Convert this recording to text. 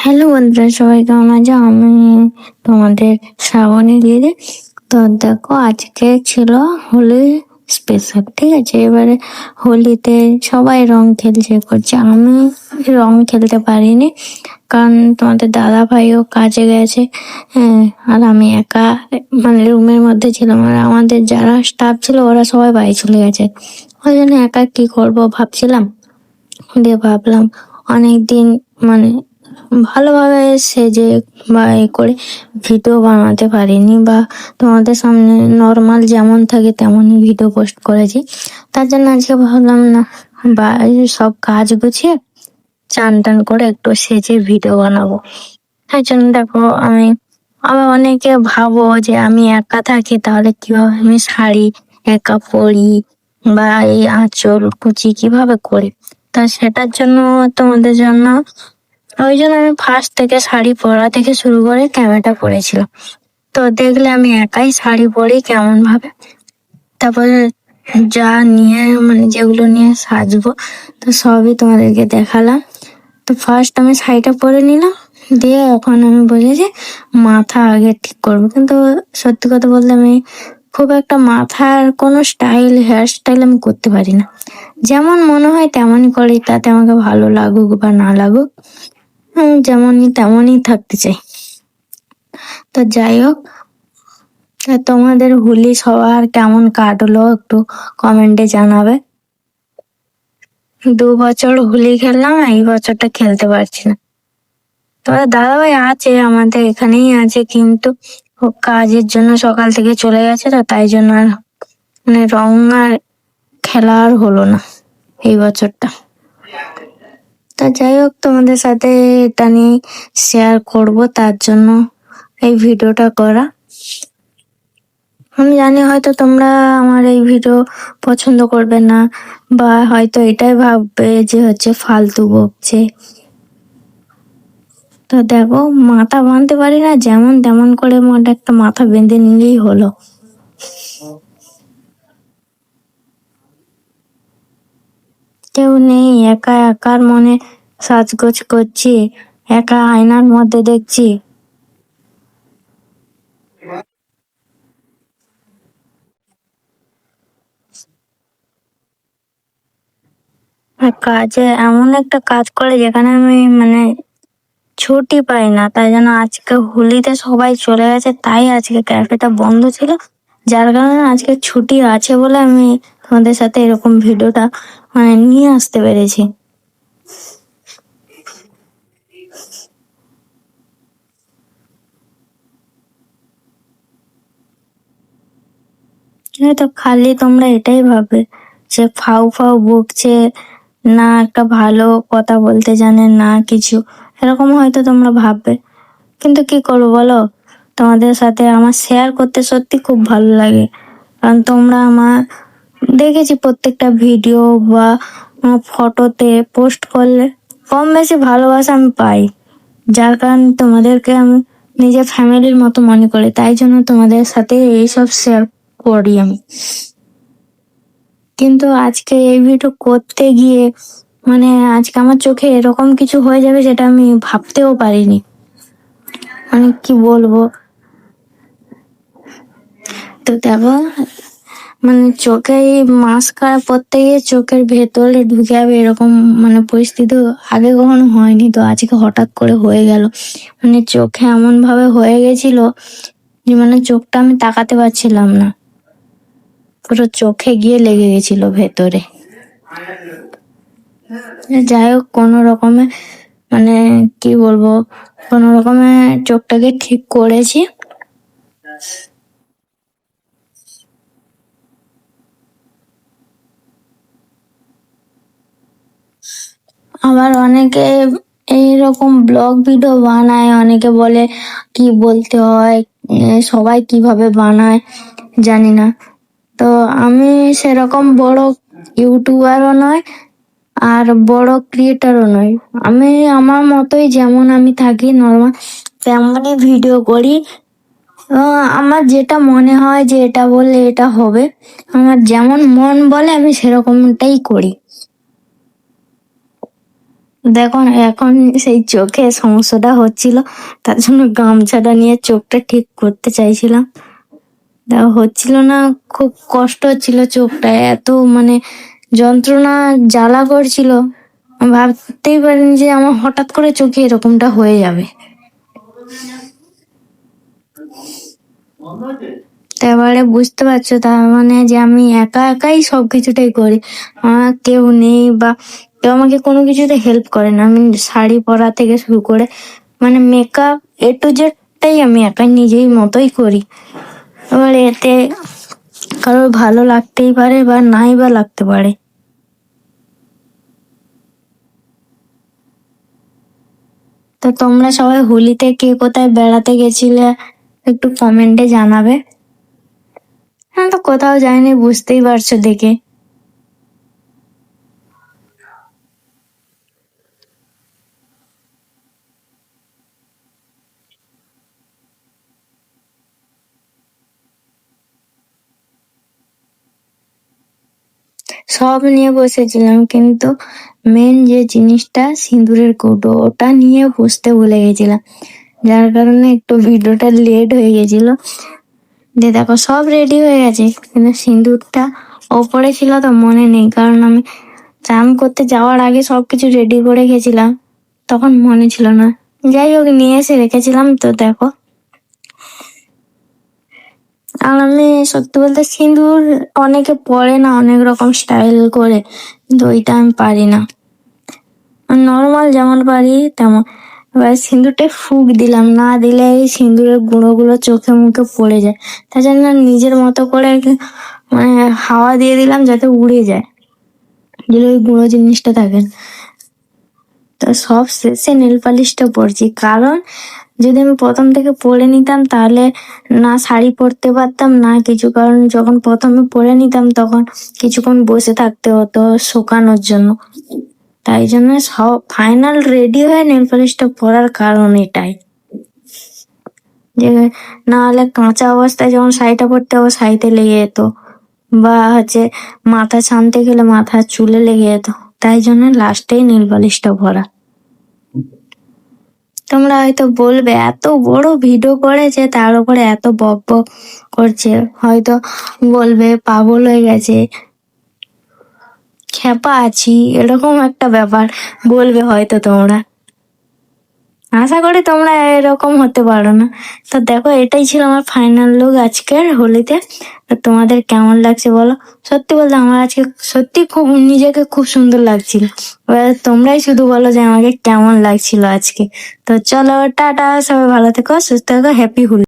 Hello বন্ধুরা, সবাই কেমন আছো? আমি তোমাদের শ্রাবণী দিদি। তো দেখো, আজকে ছিল হোলি স্পেশাল, ঠিক আছে? এবারে হোলিতে সবাই রং খেলছে করছে, আমি রং খেলতে পারিনি কারণ তোমাদের দাদা ভাইও কাজে গেছে। হ্যাঁ, আর আমি একা মানে রুমের মধ্যে ছিলাম, আর আমাদের যারা স্টাফ ছিল ওরা সবাই বাড়ি চলে গেছে। ওই জন্য একা কি করব ভাবছিলাম, দিয়ে ভাবলাম অনেকদিন মানে ভালোভাবে সেজে বা এ করে ভিডিও বানাতে পারিনি, বা তোমাদের সামনে নর্মাল যেমন থাকে তেমনই ভিডিও পোস্ট করেছি। তার জন্য আজকে ভাবলাম না, বা এই সব কাজ গুছিয়ে চান টান করে একটু সেজে ভিডিও বানাবো। তাই জন্য দেখো, আমি আবার অনেকে ভাবো যে আমি একা থাকি তাহলে কিভাবে আমি শাড়ি একা পরি বা এই আঁচল কুচি কিভাবে করি। তা সেটার জন্য তোমাদের জন্য ওই জন্য আমি ফার্স্ট থেকে শাড়ি পরা থেকে শুরু করে ক্যামেরাটা করেছিলাম। তো দেখলে আমি একাই শাড়ি পরি কেমন ভাবে, তারপরে যা নিয়ে মানে যেগুলো নিয়ে সাজবো তো সবই তোমাদেরকে দেখালাম। তো ফার্স্ট আমি শাড়িটা পরে নিলাম, দিয়ে এখন আমি বলেছি মাথা আগে ঠিক করবো। কিন্তু সত্যি কথা বলতে আমি খুব একটা মাথার কোনো স্টাইল হেয়ার স্টাইল আমি করতে পারি না, যেমন মনে হয় তেমনই করি, তাতে আমাকে ভালো লাগুক বা না লাগুক যেমনই তেমনই থাকতে চাই। তো যাই হোক, তা তোমাদের হোলি সবার কেমন কাটলো একটু কমেন্টে জানাবে। 2 বছর হোলি খেললাম, এই বছরটা খেলতে পারছি না। তোমাদের দাদাভাই আছে, আমাদের এখানেই আছে, কিন্তু ও কাজের জন্য সকাল থেকে চলে গেছে, তো তাই জন্য আর মানে রং আর খেলা আর হলো না এই বছরটা। তা যাই হোক, তোমাদের সাথে এটা নিয়ে শেয়ার করব, তার জন্য এই ভিডিওটা করা। আমি জানি হয়তো তোমরা আমার এই ভিডিও পছন্দ করবে না, বা হয়তো এটাই ভাববে যে হচ্ছে ফালতু বকছে। তো দেখো, মাথা বাঁধতে পারি না, যেমন তেমন করে একটা মাথা বেঁধে নিলেই হলো। কেউ নেই, একা একার মনে সাজগোজ করছি, একা আয়নার মধ্যে দেখছি। আর কাজে এমন একটা কাজ করে যেখানে আমি মানে ছুটি পাই না, তাই জন্য আজকে হোলিতে সবাই চলে গেছে, তাই আজকে ক্যাফেটা বন্ধ ছিল, যার কারণে আজকে ছুটি আছে বলে আমি তোমাদের সাথে এরকম ভিডিওটা মানে নিয়ে আসতে পেরেছি। তো খালি তোমরা এটাই ভাবে যে ফাউ ফাউ বকছে, না একটা ভালো কথা বলতে জানে না কিছু, এরকম হয়তো তোমরা ভাববে। কিন্তু কি করবো বলো, তোমাদের সাথে আমার শেয়ার করতে সত্যি খুব ভালো লাগে, কারণ তোমরা আমার দেখেছি প্রত্যেকটা ভিডিও বা ফটোতে পোস্ট করলে কম বেশি ভালোবাসা আমি পাই, যার কারণে তোমাদেরকে আমি নিজের ফ্যামিলির মতো মনে করি, তাই জন্য তোমাদের সাথে এইসব শেয়ার করি আমি। কিন্তু আজকে এই ভিডিও করতে গিয়ে মানে আজকে আমার চোখে এরকম কিছু হয়ে যাবে যেটা আমি ভাবতেও পারিনি। আমি কি বলবো, তো দেখো মানে চোখে মাস্কারা পরতে গিয়ে চোখের ভেতরে ঢুকে যাবে এরকম মানে পরিস্থিতি আগে কখনো হয়নি, তো আজকে হঠাৎ করে হয়ে গেল। মানে চোখে এমন ভাবে হয়ে গেছিল যে মানে চোখটা আমি তাকাতে পারছিলাম না, পুরো চোখে গিয়ে লেগে গেছিল ভেতরে। যাই হোক, কোনো রকমে মানে কি বলবো, কোনো রকমে চোখটাকে ঠিক করেছি। আবার অনেকে এইরকম ব্লগ ভিডিও বানায়, অনেকে বলে কি বলতে হয়, সবাই কিভাবে বানায় জানি না। তো আমি সেরকম বড় ইউটিউবারও নয় আর বড় ক্রিয়েটারও নই, আমি আমার মতোই যেমন আমি থাকি নর্মাল তেমনই ভিডিও করি। আমার যেটা মনে হয় যে এটা বললে এটা হবে, আমার যেমন মন বলে আমি সেরকমটাই করি। দেখো এখন সেই চোখে সমস্যাটা হচ্ছিল, তার জন্য গামছাটা নিয়ে চোখটা ঠিক করতে চাইছিলাম। দেখো হচ্ছিল না, খুব কষ্ট হচ্ছিল, চোখটা এত মানে যন্ত্রণা জ্বালা করছিল, আমি ভাবতেই পারিনি যে আমার হঠাৎ করে চোখে এরকমটা হয়ে যাবে। তো এবারে বুঝতে পারছো, তার মানে যে আমি একা একাই সবকিছুটাই করি, আমার কেউ নেই বা কেউ আমাকে কোনো কিছুতে হেল্প করে না। আমি শাড়ি পরা থেকে শুরু করে মানে মেকআপ A to Z আমি একাই নিজেই মতোই করি। এবার এতে কারোর ভালো লাগতেই পারে বা নাই বা লাগতে পারে। তো তোমরা সবাই হোলিতে কে কোথায় বেড়াতে গেছিলে একটু কমেন্টে জানাবে। হ্যাঁ, তো কোথাও যায়নি, বুঝতেই পারছো দেখে। সব নিয়ে বসেছিলাম, কিন্তু মেন যে জিনিসটা সিঁদুরের কৌটো, ওটা নিয়ে বসতে ভুলে গেছিলাম, যার কারণে একটু ভিডিওটা লেট হয়ে গেছিল। দিয়ে দেখো সব রেডি হয়ে গেছে, কিন্তু সিঁদুরটা ওপরে ছিল তো মনে নেই, কারণ আমি চান করতে যাওয়ার আগে সবকিছু রেডি করে গেছিলাম, তখন মনে ছিল না। যাই হোক, নিয়ে এসে রেখেছিলাম। তো দেখো, আর আমি সত্যি বলতে সিঁদুর অনেকে পরে না অনেক রকম স্টাইল করে, কিন্তু ওইটা আমি পারি না, নর্মাল যেমন পারি তেমন। এবার সিঁদুরটা ফুঁক দিলাম, না দিলে এই সিঁদুরের গুঁড়োগুলো চোখে মুখে পড়ে যায়, তার জন্য নিজের মতো করে মানে হাওয়া দিয়ে দিলাম যাতে উড়ে যায়, যেন ওই গুঁড়ো জিনিসটা থাকে। তো সব শেষে নেল পালিশটা পরছি, কারণ যদি আমি প্রথম থেকে পরে নিতাম তাহলে না শাড়ি পরতে পারতাম না কিছু, কারণ যখন প্রথমে পরে নিতাম তখন কিছুক্ষণ বসে থাকতে হতো শুকানোর জন্য। তাই জন্য সব ফাইনাল রেডি হয়ে নেল পালিশটা পরার কারণ এটাই, যে না হলে কাঁচা অবস্থায় যখন শাড়িটা পরতে হবে শাড়িতে লেগে যেত, বা মাথা ছানতে গেলে মাথার চুলে লেগে যেত, তাই জন্য লাস্টেই নেল পালিশটা ভরা। তোমরা হয়তো বলবে এত বড় ভিডিও করেছে তার উপরে এত বক বক করছে, হয়তো বলবে পাগল হয়ে গেছে, খেপা আছি, এরকম একটা ব্যাপার বলবে হয়তো তোমরা। আশা করি তোমরা এরকম হতে পারো না। তো দেখো, এটাই ছিল আমার ফাইনাল লুক আজকের হোলিতে। তো তোমাদের কেমন লাগছে বলো। সত্যি বলতে আমার আজকে সত্যি খুব নিজেকে খুব সুন্দর লাগছিল, এবার তোমরাই শুধু বলো যে আমাকে কেমন লাগছিল আজকে। তো চলো টাটা, সবাই ভালো থেকো, সুস্থ থেকো, হ্যাপি হোলি।